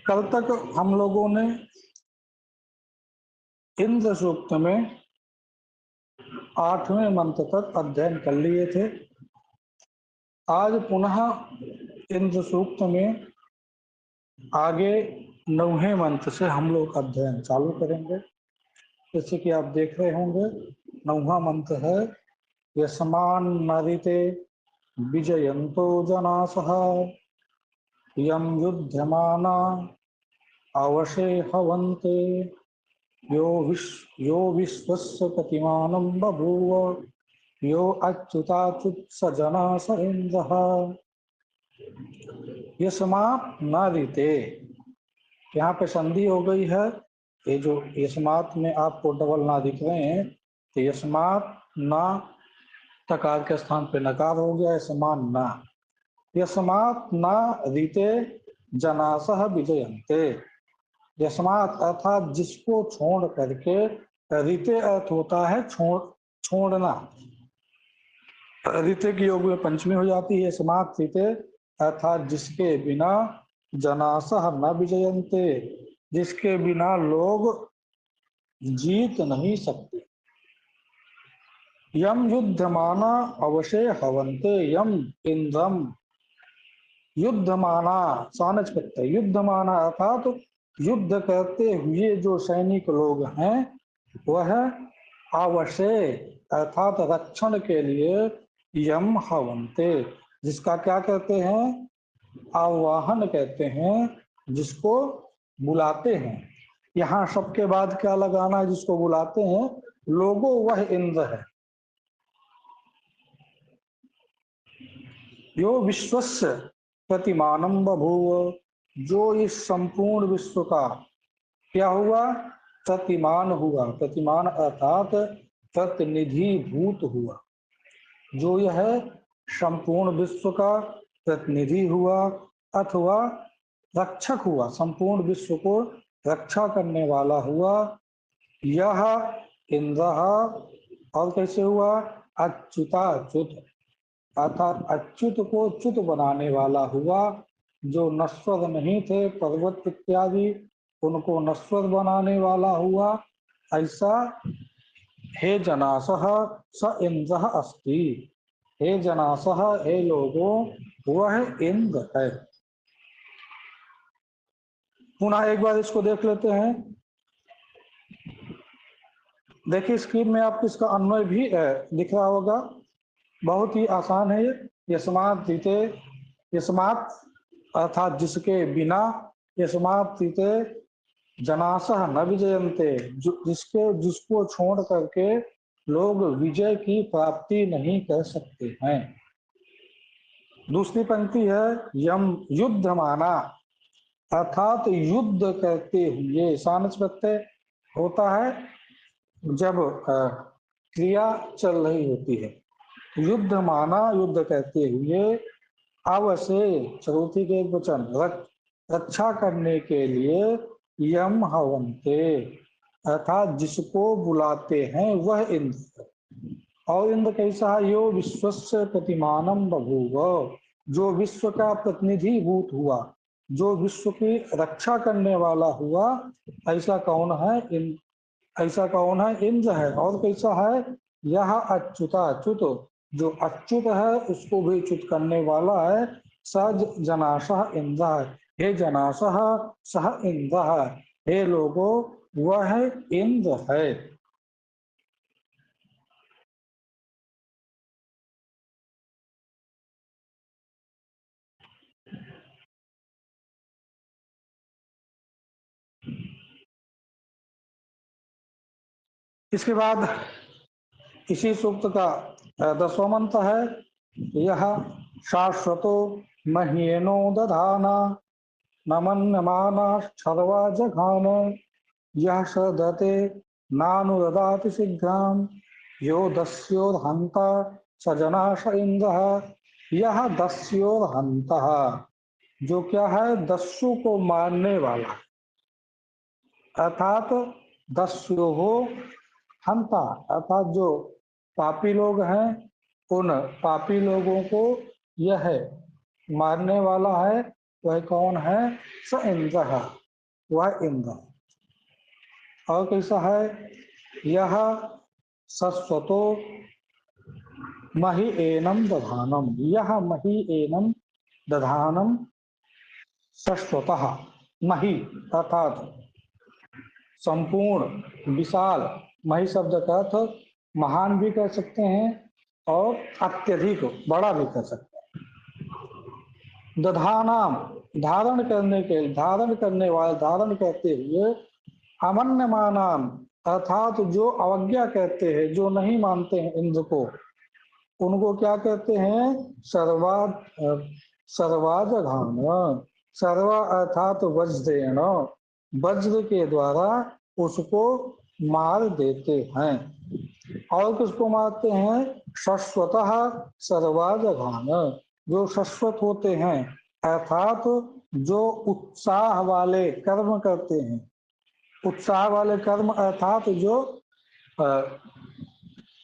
कल तक हम लोगों ने इंद्र सूक्त में 8वें मंत्र तक अध्ययन कर लिए थे। आज पुनः इंद्र सूक्त में आगे 9वें मंत्र से हम लोग अध्ययन चालू करेंगे। जैसे कि आप देख रहे होंगे 9वां मंत्र है यस्मान नरिते विजयन्तो जनासः यं युध्यमाना अवशे हवन्ते यो विश्वस्य प्रतिमानं बभूव यो अच्युताच्युत स जना स इंद्रः। यस्मात् न रीते, यहाँ पे संधि हो गई है। ये जो यस्मात् में आपको डबल ना दिख रहे हैं तो यस्मात् ना तकार के स्थान पे नकार हो गया, यस्मान ना। यस्मात् ना रीते जनासः विजयन्ते। यस्मात् अर्थात जिसको छोड़ करके, रीते अर्थ होता है छोड़ना। रीते की योग में पंचमी हो जाती है। यस्मात् रीते अर्थात जिसके बिना जनासः न विजयन्ते, जिसके बिना लोग जीत नहीं सकते। यम युद्धमाना अवशे हवन्ते यम इंद्रम। युद्धमाना सानच प्रत्यय, युद्धमाना अर्थात युद्ध करते हुए जो सैनिक लोग हैं वह अवशे अर्थात रक्षण के लिए यम हवन्ते, जिसका क्या कहते हैं, आवाहन कहते हैं, जिसको बुलाते हैं। यहाँ सबके बाद क्या लगाना है, जिसको बुलाते हैं, लोगो वह इंद्र है। यो विश्वस्य प्रतिमानम बभूव, जो इस संपूर्ण विश्व का क्या हुआ, प्रतिमान हुआ। प्रतिमान अर्थात प्रतिनिधि भूत हुआ। जो यह संपूर्ण विश्व का प्रतिनिधि हुआ अथवा रक्षक हुआ, संपूर्ण विश्व को रक्षा करने वाला हुआ। यह इंद्र, और कैसे हुआ, अच्युताच्युत अर्थात अच्युत को च्युत बनाने वाला हुआ। जो नश्वर नहीं थे पर्वत इत्यादि, उनको नश्वर बनाने वाला हुआ। ऐसा हे जनासः स इंद्र अस्ति, हे जनासः, हे लोगों, वह इंद्र है। पुनः एक बार इसको देख लेते हैं। देखिए स्क्रीन में आपको इसका अन्वय भी दिख रहा होगा। बहुत ही आसान है ये। यस्मात् रीते, यस्मात् अर्थात जिसके बिना, यस्मात् रीते जनासः न विजयन्ते, जिसको छोड़ करके लोग विजय की प्राप्ति नहीं कर सकते हैं। दूसरी पंक्ति है यम युद्धमाना, अर्थात युद्ध करते हुए। सानच प्रत्यय होता है जब क्रिया चल रही होती है। युद्ध माना, युद्ध करते हुए। अवशे चतुर्थी के वचन, रक्षा करने के लिए। यम हवन्ते अर्थात जिसको बुलाते हैं वह इंद्र। और इंद्र कैसा है, यो विश्वस्य प्रतिमानम बभूव, जो विश्व का प्रतिनिधि भूत हुआ, जो विश्व की रक्षा करने वाला हुआ। ऐसा कौन है, ऐसा कौन है, इंद्र है। और कैसा है, यह अच्युता अच्युत, जो अच्युत है उसको भी च्युत करने वाला है। स जनासः इंद्र, हे जनासः सह इंद्र, हे लोगों, वह इंद्र है। इसके बाद इसी सूक्त का 10वां मंत्र है यह शाश्वतो मह्येनो दधाना नमन्यमाना सर्वा जघान यह स दते नानुददाति शीघ्रं यो दस्योर्हंता स जनाश इंद्रः। यह दस्योर्हंता, जो क्या है, दस्यु को मारने वाला, अर्थात दस्यु हो हंता, अर्थात जो पापी लोग हैं उन पापी लोगों को यह मारने वाला है। वह कौन है? स इंद्र, वह इंद्र। और कैसा है? यह सस्वतो मही एनम दधानम, यह मही एनम दधानम सस्वतः। मही अर्थात संपूर्ण, विशाल। मही शब्द का अर्थ महान भी कह सकते हैं और अत्यधिक बड़ा भी कह सकते हैं। दधानाम धारण करने के, धारण करने वाले, धारण करते हुए। अमन्यमानाम अर्थात जो अवज्ञा कहते हैं, जो नहीं मानते हैं इंद्र को, उनको क्या कहते हैं? सर्वाजघान। सर्वा अर्थात वज्रेण, वज्र के द्वारा उसको मार देते हैं। और किसको मारते हैं? शश्वतः सर्वाजघान, जो शाश्वत होते हैं अर्थात जो उत्साह वाले कर्म करते हैं। उत्साह वाले कर्म अर्थात जो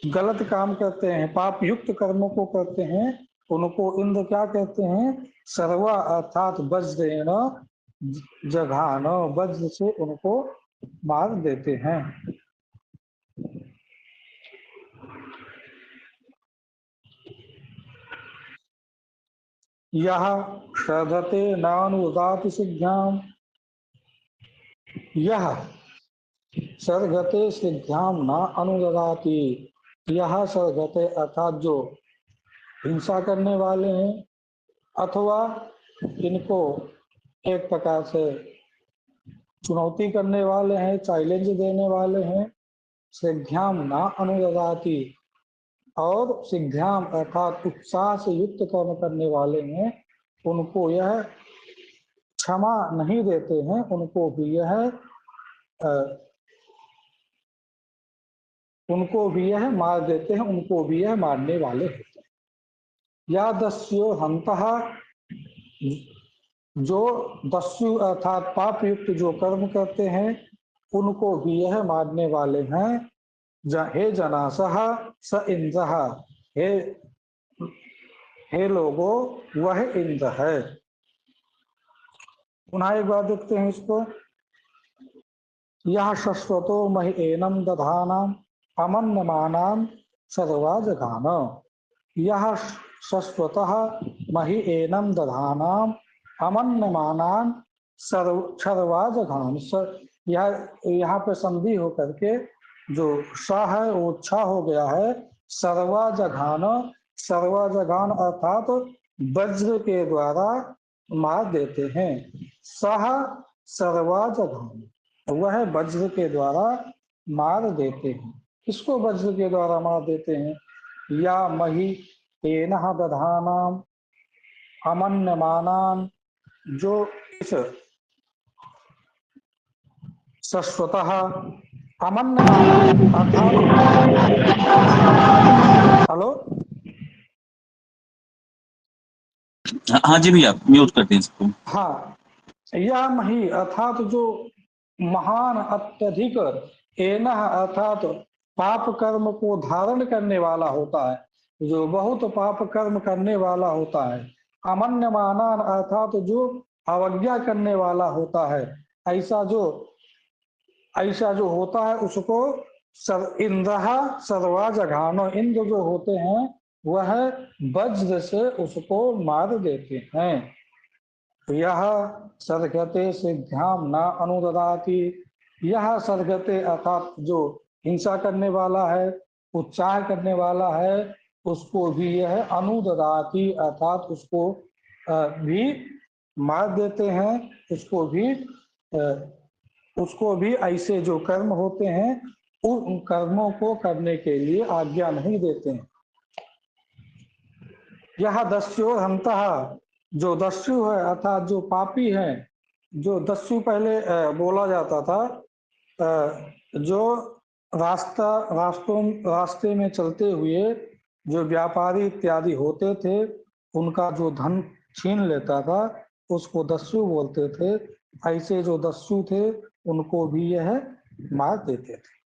गलत काम करते हैं, पाप युक्त कर्मों को करते हैं, उनको इंद्र क्या कहते हैं? सर्वा अर्थात वज्रेण जघान, वज्र से उनको मार देते हैं। यह श्रद्धते नानुदाति सिद्ध्याम, यह सर्गते सिद्ध्याम न अनुददाति। यह सर्गते अर्थात जो हिंसा करने वाले हैं अथवा इनको एक प्रकार से चुनौती करने वाले हैं, चैलेंज देने वाले हैं। सिद्ध्याम न अनुददाति, और सिद्ध्याम अर्थात उत्साह से युक्त कर्म करने वाले हैं, उनको यह क्षमा नहीं देते हैं, उनको भी यह मार देते हैं, उनको भी यह मारने वाले होते हैं। या दस्यो हंतः, जो दस्यु अर्थात पाप युक्त जो कर्म करते हैं, उनको भी यह मारने वाले हैं। हे जनासः स इंद्र, हे हे लोगो वह इंद्र है। पुनः एक बार देखते हैं इसको। यह शश्वतो महि एनम दधानाम अमन्यमानाम सर्वाजघान, यह शश्वतः महि एनम दधानाम अमन्यमानाम सर्वाजघान। यहाँ पे संधि होकर के जो स है वो छ हो गया है। सर्वाजघान, सर्वाजघान अर्थात वज्र के द्वारा मार देते हैं। सह सर्वाजघान, वह वज्र के द्वारा मार देते हैं। किसको वज्र के द्वारा मार देते हैं? या मही तेनः दधानाम अमन्यमानान, जो इस शश्वतः अमन्यमानान अर्थात, हेलो, हाँ जी भैया, म्यूट कर दें इसको। हाँ, या मही अर्थात जो महान, अत्यधिक, एनह अर्थात पाप कर्म को धारण करने वाला होता है, जो बहुत पाप कर्म करने वाला होता है। अमन्यमानान अर्थात जो अवज्ञा करने वाला होता है, ऐसा जो होता है उसको इंद्र सर्वाजघानो, इंद्र जो होते हैं वह वज्र से उसको मार देते हैं। यह सर्गते सिद्ध्याम न अनुददाति, यह सर्गते अर्थात जो हिंसा करने वाला है, उत्साह करने वाला है, उसको भी यह अनुददाति अर्थात उसको भी मार देते हैं। उसको भी ऐसे जो कर्म होते हैं उन कर्मों को करने के लिए आज्ञा नहीं देते हैं। यह दस्यो हंतः, जो दस्यु है अर्थात जो पापी है, जो दस्यु पहले बोला जाता था, जो रास्ते में चलते हुए जो व्यापारी इत्यादि होते थे, उनका जो धन छीन लेता था उसको दस्यु बोलते थे। ऐसे जो दस्यु थे उनको भी यह मार देते थे।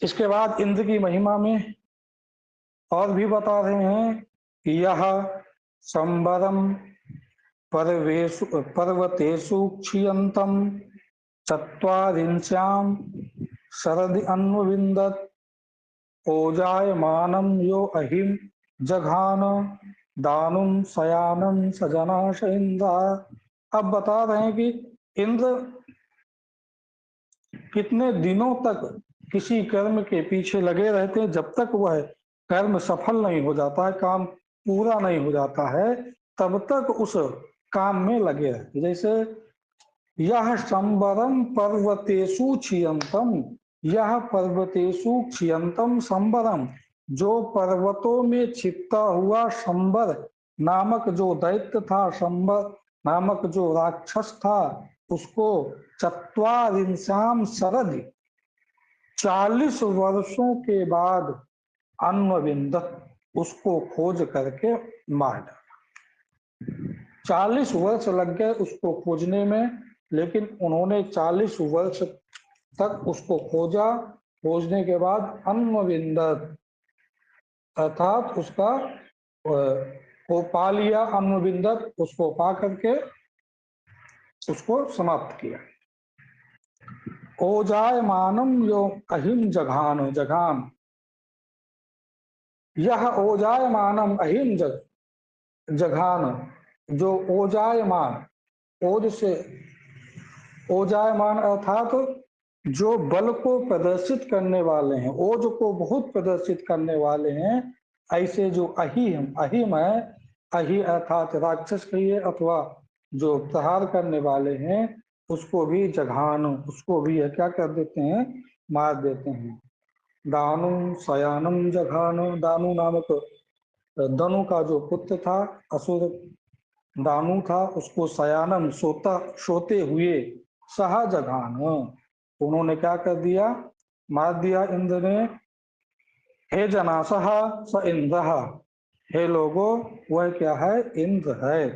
इसके बाद इंद्र की महिमा में और भी बता रहे हैं कि यह संबरम पर्वतेषु क्षीयन्तम चत्वारिंश्यां शरदि अन्वविन्दत् ओजायमानं यो अहिम जघान दानुम शयानम सजनाश इंद्र। अब बता रहे हैं कि इंद्र कितने दिनों तक किसी कर्म के पीछे लगे रहते हैं, जब तक वह कर्म सफल नहीं हो जाता है, काम पूरा नहीं हो जाता है, तब तक उस काम में लगे रहते। जैसे यह संबरम पर्वतेषु क्षियंतम, यह पर्वतेषु क्षियंतम संबरम, जो पर्वतों में छिपता हुआ संबर नामक जो दैत्य था, संबर नामक जो राक्षस था, उसको चत्वारिंशाम शरद 40 वर्षों के बाद अन्वविंदत, उसको खोज करके मार डाला। 40 वर्ष लग गए उसको खोजने में, लेकिन उन्होंने 40 वर्ष तक उसको खोजा। खोजने के बाद अन्वविंदत अर्थात उसका को पा लिया, अन्वविंदत उसको पा करके उसको समाप्त किया। ओजायमानम यो अहिम जघान, जघान, यह ओजायमानम अहिम जघान, जो ओजायमान, ओज से ओजायमान अर्थात जो बल को प्रदर्शित करने वाले हैं, ओज को बहुत प्रदर्शित करने वाले हैं, ऐसे जो अहिम, अहिम है, अहि अर्थात राक्षस कहिए अथवा जो प्रहार करने वाले हैं, उसको भी जघान, उसको भी क्या कर देते हैं, मार देते हैं। दानु शयानम जघान, दानु नामक दनु का जो पुत्र था, असुर दानु था, उसको शयानम सोते हुए सहजघान, उन्होंने क्या कर दिया, मार दिया इंद्र ने। हे जनासह स इंद्र, हे लोगो वह क्या है, इंद्र है।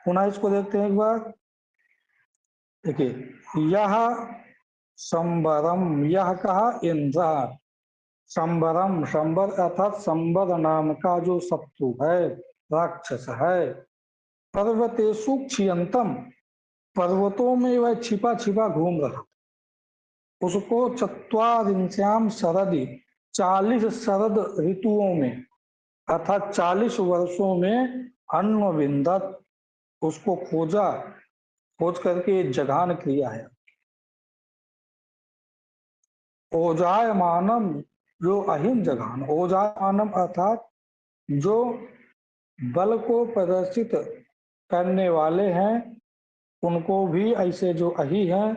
पुनः इसको देखते हैं एक बार। देखिए यह संबरम, यह कहा इंद्र, संबरम, संबर अर्थात संबर नाम का जो शत्रु है, राक्षस है, पर्वतेषु क्षियंतम, पर्वतों में वह छिपा छिपा घूम रहा, उसको चत्वारिंश्याम शरदि, 40 शरद ऋतुओं में अर्थात 40 वर्षों में अन्वविंदत, उसको खोजा, खोज करके जघान किया है। ओजायमानम जो अहिम जघान, ओजायमानम अर्थात जो बल को प्रदर्शित करने वाले हैं, उनको भी ऐसे जो अहि हैं,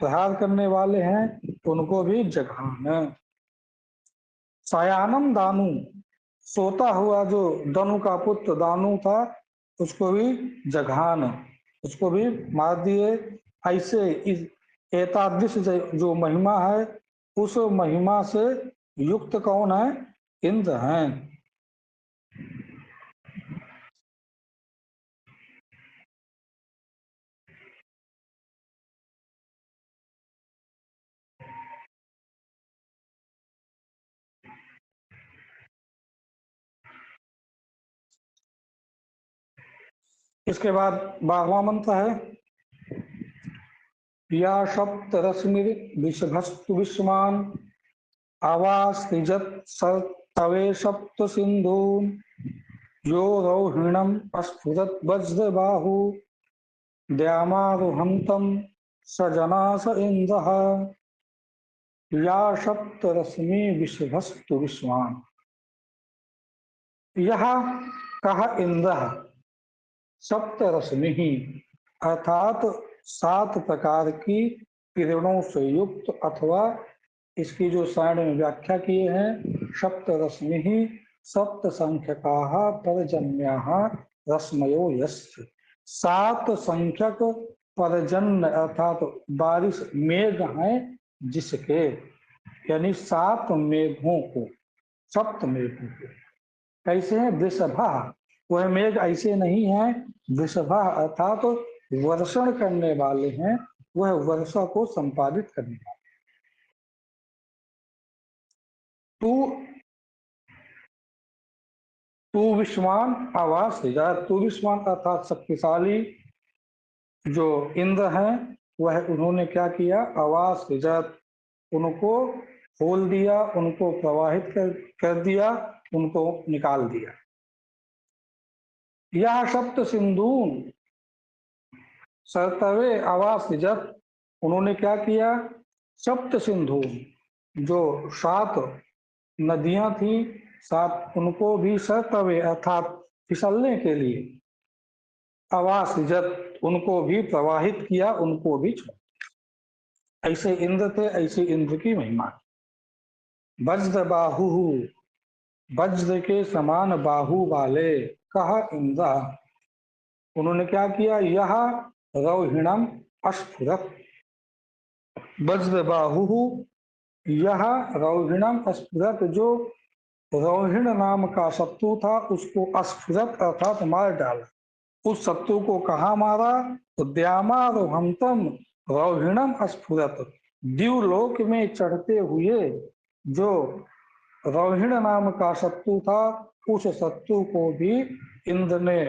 प्रहार करने वाले हैं, उनको भी जघान। शयानम दानु, सोता हुआ जो दनु का पुत्र दानु था, उसको भी जघान, उसको भी मार दिए। ऐसे इस एतादृश जो महिमा है, उस महिमा से युक्त कौन है, इंद्र हैं। इसके बाद 12वां मंत्र है, या सप्त रश्मिर विषभस्तु विश्वान आवासृजत तवे सप्त सिंधु यो रौहिणम स्फुरत वज्रबाहु द्यामारुहंतम सजनास इंद्र। या सप्त रश्मि विषभस्तु विश्वान, यह कहा इंद्र सप्त रश्मि अर्थात 7 प्रकार की किरणों से युक्त, अथवा इसकी जो साइड में व्याख्या किए हैं, सप्त रश्मि ही सप्त संख्यका परजन्या रश्मयो यस्य, 7 संख्यक परजन्य अर्थात बारिश मेघ हैं जिसके, यानी 7 मेघों को, सप्त मेघों को। कैसे हैं, वृषभा, वह मेघ ऐसे नहीं है, वृषभा अर्थात वर्षण करने वाले हैं, वह वर्षा को संपादित करने वाले। तू तू विश्वान आवास तू विश्वान अर्थात शक्तिशाली जो इंद्र हैं वह उन्होंने क्या किया, आवास उनको खोल दिया, उनको प्रवाहित कर दिया, उनको निकाल दिया। यह सप्त सिंधु सरतवे आवास उन्होंने क्या किया, सप्त सिंधु जो 7 नदियां थी, 7 उनको भी सरतवे अर्थात फिसलने के लिए आवास उनको भी प्रवाहित किया, उनको भी छोड़ा। ऐसे इंद्र थे, ऐसे इंद्र की महिमा। वज्र बाहु वज्र के समान बाहु वाले कहा इंद्र, उन्होंने क्या किया, यह रौहिणम अस्फुरत। वज्र बाहु यह रौहिणम अस्फुरत, जो रौहिण नाम का शत्रु था उसको अस्फुरत अर्थात मार डाला। उस शत्रु को कहा मारा, तो द्यामारोहंतम रौहिणम अस्फुरत, द्युलोक में चढ़ते हुए जो रौहिण नाम का शत्रु था उस शत्रु को भी इंद्र ने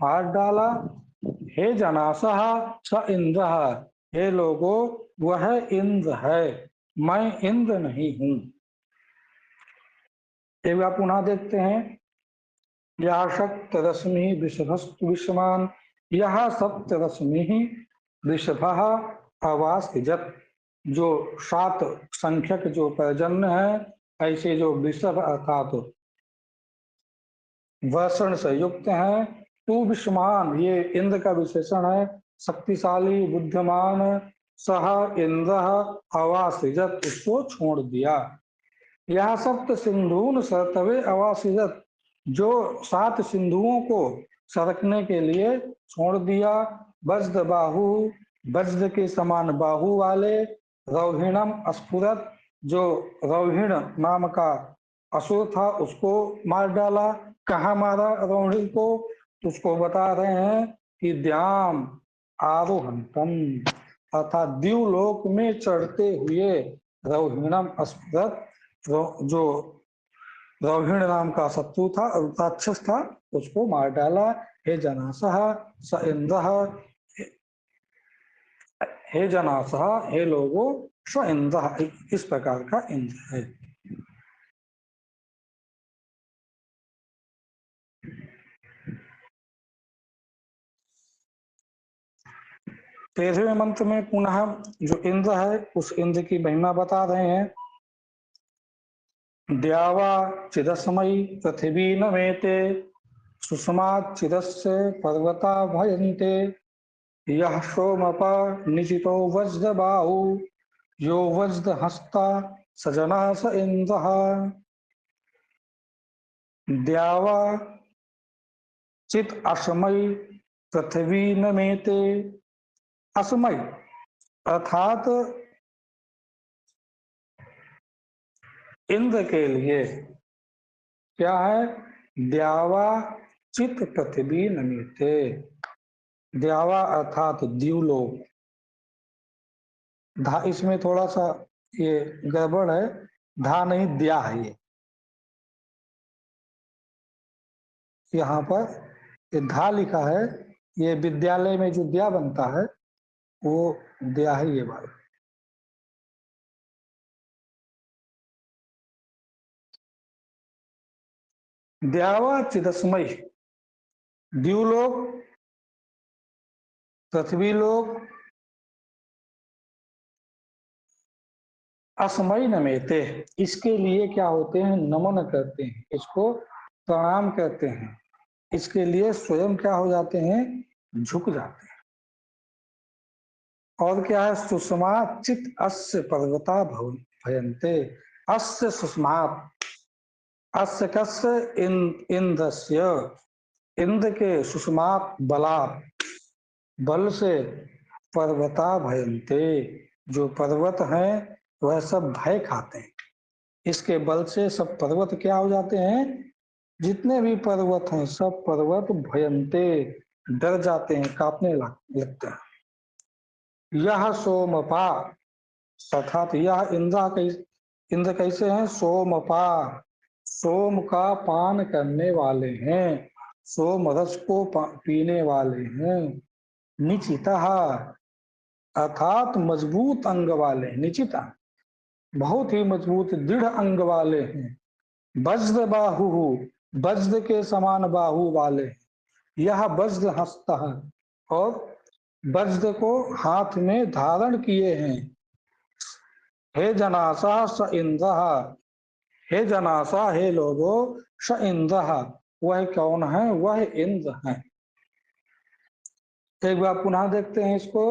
मार डाला। हे जनासह स इंद्र, हे लोगों वह इंद्र है, मैं इंद्र नहीं हूं। एक बार पुनः देखते हैं, यह सप्त रश्मि वृषभस्तु विश्वमान, यह सप्त रश्मि वृषभ आवास जो 7 संख्यक जो पर्जन्य है, ऐसे जो वृषभ अर्थात वर्षण से युक्त हैं। तू विश्वमान ये इंद्र का विशेषण है, शक्तिशाली बुद्धिमान, सह इंद्र आवासिजत उसको छोड़ दिया। यह सप्त सिंधुन सरतवे आवासिजत जो 7 सिंधुओं को सरकने के लिए छोड़ दिया। वज्र बाहु वज्र के समान बाहु वाले, रौहिणम अस्फुरत जो रौहिण नाम का असुर था उसको मार डाला। कहाँ मारा रौहिण को, उसको बता रहे हैं कि द्याम आरोहंतम अर्थात द्युलोक में चढ़ते हुए रौहिणम अस्फुरत जो रौहिण नाम का शत्रु था राक्षस था उसको मार डाला। हे जनासह स इंद्र, हे जनासह हे लोगों स इंद्र, इस प्रकार का इंद्र है। तेरहवें मंत्र में पुनः जो इंद्र है उस इंद्र की महिमा बता रहे हैं। द्यावा चिदस्मयी पृथ्वी नमेते, सुषमात् चिदस्य पर्वता भयन्ते, यह सोमपा निचितो वज्र बाहु, यो वज्र हस्ता सजना स इंद्र। द्यावा चित असमय पृथ्वी नमेते, असमय अर्थात इंद्र के लिए क्या है, द्यावा चित पृथ्वी नमीते, द्यावा अर्थात द्युलोक। धा इसमें थोड़ा सा ये गड़बड़ है, धा नहीं द्या है ये, यहाँ पर ये धा लिखा है, ये विद्यालय में जो द्या बनता है वो द्या है ये बात। द्यावा चिदस्मय द्युलोक पृथ्वी लोक असमय नमेते, इसके लिए क्या होते हैं, नमन करते हैं, इसको प्रणाम करते हैं, इसके लिए स्वयं क्या हो जाते हैं, झुक जाते हैं। और क्या है, सुषमात् चित अस्य पर्वता भयन्ते, अस्य सुषमात् अस्य कस्य इंद्रस्य, इंद्र के सुषमात् बलात् बल से, पर्वता भयन्ते जो पर्वत हैं वह सब भय खाते हैं, इसके बल से सब पर्वत क्या हो जाते हैं, जितने भी पर्वत हैं सब पर्वत भयन्ते डर जाते हैं, कांपने लगते हैं। यह सोमपा अर्थात यह इंद्र कैसे हैं? सोमपा, सोम का पान करने वाले हैं, सोम रस को पीने वाले हैं। निचिता, अर्थात मजबूत अंग वाले, निचिता बहुत ही मजबूत दृढ़ अंग वाले हैं। वज्र बाहु, वज्र के समान बाहु वाले, यह वज्र हस्त है, और वज्र को हाथ में धारण किए हैं। हे जनासा स इंद्र, हे जनासा, हे लोगो, स इंद्र, वह कौन है? वह इंद्र है। एक बार पुनः देखते हैं इसको।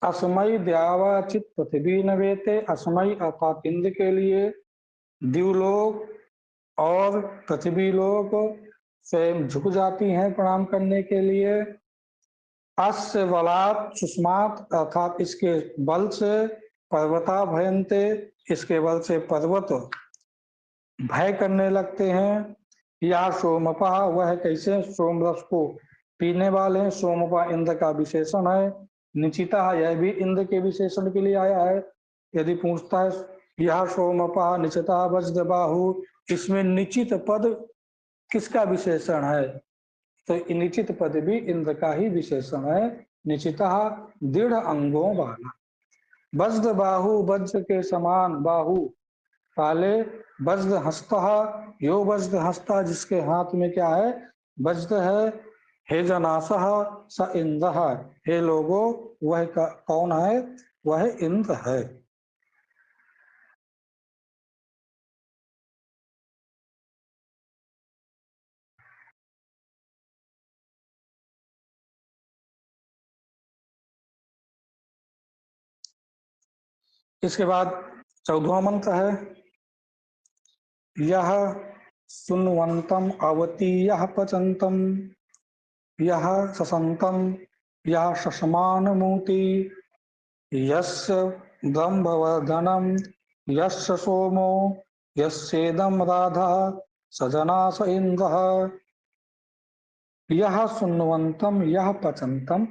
अस्मयी द्यावाचित पृथ्वी नवेते, अस्मयी अर्थात इंद्र के लिए द्युलोक और पृथ्वी लोक स्वयं झुक जाती हैं प्रणाम करने के लिए। अस्य बलात् सुष्मात्, अर्थात इसके बल से, पर्वता भयन्ते, इसके बल से पर्वत भय करने लगते हैं। या सोमपा, वह कैसे? सोमरस को पीने वाले हैं। सोमपा इंद्र का विशेषण है। निचिता, यह भी इंद्र के विशेषण के लिए आया है। यदि पूछता है यह सोमपा निचिता वज्र बाहु, इसमें निचित पद किसका विशेषण है? तो निचित पद भी इंद्र का ही विशेषण है। निचिता दृढ़ अंगों वाला। वज्र बाहु, वज्र के समान बाहु काले। वज्र हस्ता, यो वज्र हस्ता, जिसके हाथ में क्या है? वज्र है। हे जनासः स इंद्र, हे लोगो, वह कौन है? वह इंद्र है। इसके बाद 14वां मंत्र है। यह सुन्वन्तम अवति यह पचन्तम, यह ससन्तम, यह शशमानमूति, यस्य ब्रह्मवर्धनम, यस्य सोमो, यस्येदं राधः, स जना स इंद्रः। यह सुन्वन्तम यह पचन्तम।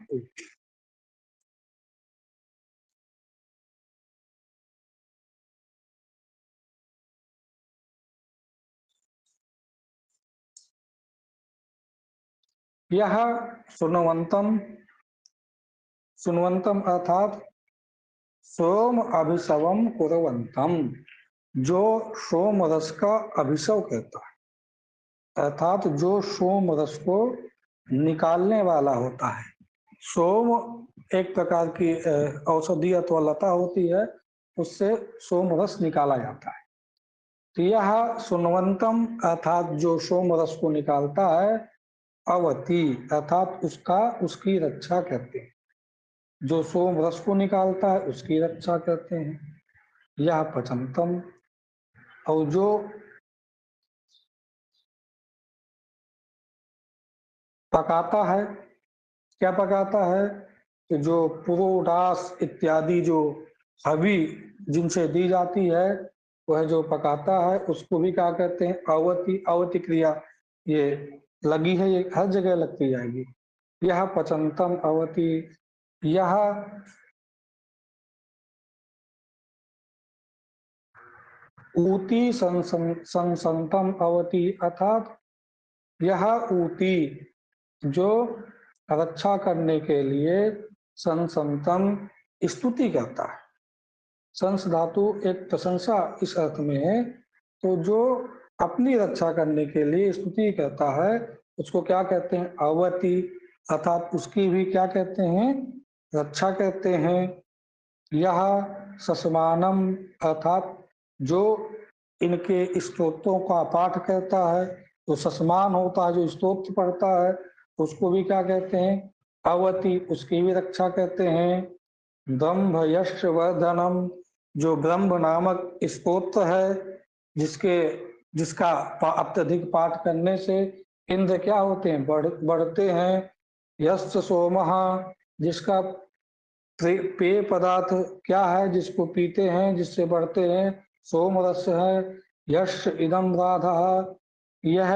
यह सुन्वन्तम, सुन्वन्तम अर्थात सोम अभिशवम कुरवंतम, जो सोम रस का अभिशव कहता है, अर्थात जो सोम रस को निकालने वाला होता है। सोम एक प्रकार की औषधि अथवा लता होती है, उससे सोम रस निकाला जाता है। तो यह सुन्वन्तम अर्थात जो सोम रस को निकालता है, अवति अर्थात उसका, उसकी रक्षा करते हैं। जो सोम रस को निकालता है उसकी रक्षा करते हैं। यह पचंतम, और जो पकाता है, क्या पकाता है? कि जो पुरोडास इत्यादि जो हवि जिनसे दी जाती है, वह जो पकाता है उसको भी क्या कहते हैं? अवति। अवति क्रिया ये लगी है, ये हर जगह लगती जाएगी। यह पचंतम अवति, यह ऊति संसंतम अवति, अर्थात यह ऊति जो रक्षा करने के लिए संसंतम स्तुति करता है। संस धातु एक प्रशंसा इस अर्थ में है। तो जो अपनी रक्षा करने के लिए स्तुति करता है उसको क्या कहते हैं? अवति, अर्थात उसकी भी क्या कहते हैं? रक्षा कहते हैं। यह सस्मानम, अर्थात जो इनके स्तोत्रों का पाठ करता है, तो सस्मान होता है जो स्तोत्र पढ़ता है, उसको भी क्या कहते हैं? अवति, उसकी भी रक्षा कहते हैं। ब्रह्म यश वर्धनम, जो ब्रह्म नामक स्तोत्र है, जिसका अत्यधिक पाठ करने से इंद्र क्या होते हैं? बढ़ते हैं। यश सोमहा, जिसका पेय पदार्थ क्या है? जिसको पीते हैं, जिससे बढ़ते हैं, सोम रस है। यश इदम राधा, यह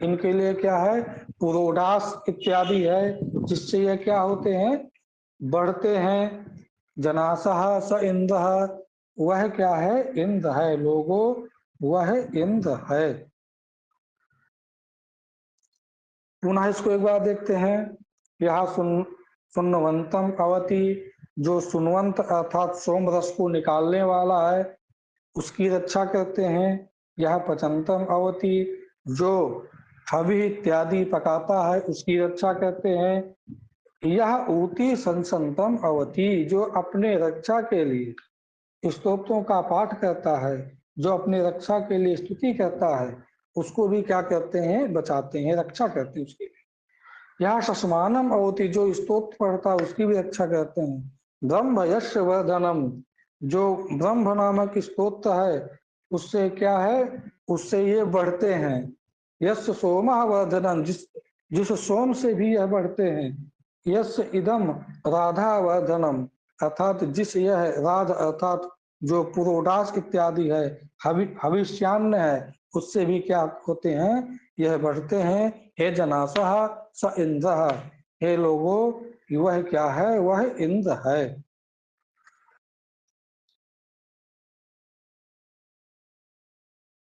इनके लिए क्या है? पुरोडास इत्यादि है, जिससे यह क्या होते हैं? बढ़ते हैं। जनासः स इंद्र, वह क्या है? इंद्र है। लोगो वह इंद्र है। पुनः इसको एक बार देखते हैं। यह सुनवंतम अवति, जो सुनवंत अर्थात सोम रस को निकालने वाला है उसकी रक्षा करते हैं। यह पचंतम अवति, जो हवि इत्यादि पकाता है उसकी रक्षा करते हैं। यह ऊति संसंतम अवति, जो अपने रक्षा के लिए स्तोत्रों का पाठ करता है, जो अपने रक्षा के लिए स्तुति करता है, उसको भी क्या करते हैं? बचाते हैं, रक्षा करते हैं उसकी। यह सस्मानम अवति, जो स्तोत्र पढ़ता है उसकी भी रक्षा करते हैं। ब्रह्म यश वर्धनम, जो ब्रह्म नामक स्तोत्र है उससे क्या है? उससे ये बढ़ते हैं। यश सोम वर्धनम, जिस सोम से भी यह बढ़ते हैं। यश इदम राधा वर्धनम, अर्थात जिस यह राध अर्थात जो पुरोडास इत्यादि है, हविष्यान्न है, उससे भी क्या होते हैं? यह बढ़ते हैं। हे जनासः स इंद्र, हे लोगों वह क्या है? वह इंद्र है।